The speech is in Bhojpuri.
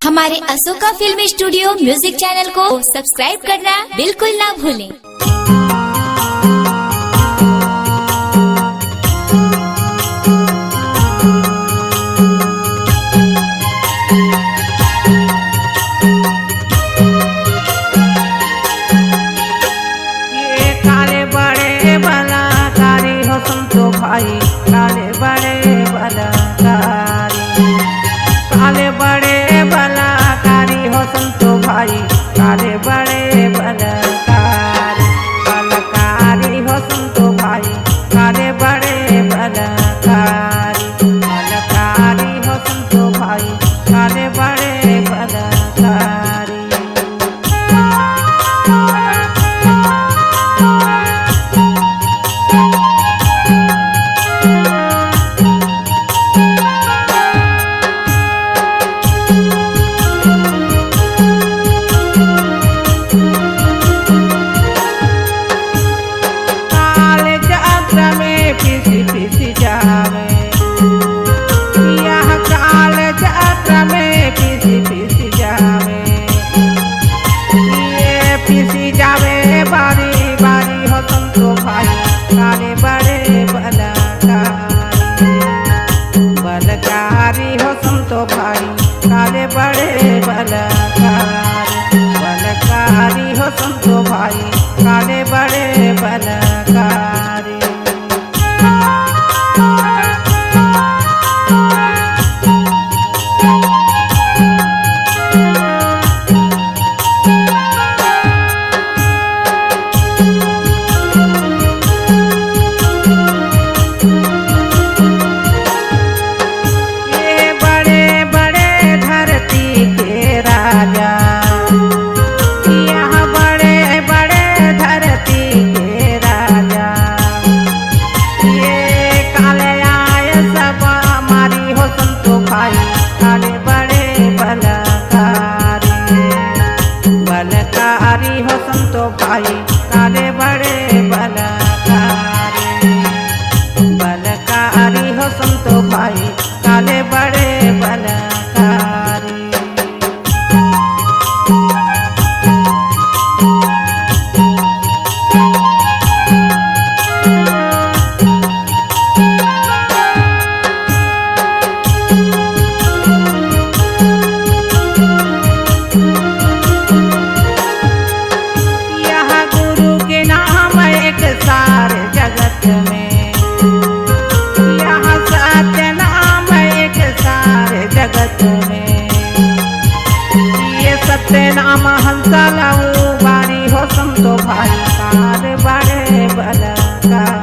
हमारे Ashoka film studio music channel को सब्सक्राइब करना बिल्कुल ना भूलें। भाई काले बड़े बलाकारी, काले बड़े बलाकारी हो संतो भाई, काले बड़े बलाकारी, बलाकारी हो संतो भाई, काले बड़े बलाकारी, बलाकारी हो संतो भाई, काले बड़े बलाकारी। काले बड़े बलाकारी, बलाकारी हो संतो भाई, काले बड़े बलाकारी, बलाकारी हो संतो भाई, काले बड़े बलाकारी। बलाकारी हो संतो भाई, काले बड़े बलाकारी, बलाकारी हो संतो भाई, काले बड़े बलाकारी। सारे जगत में यहाँ सत्य नाम एक सारे जगत में, ये सत्य नाम हंसा लाऊ बारी हो संतो भाई, काले बड़े बलाकारी।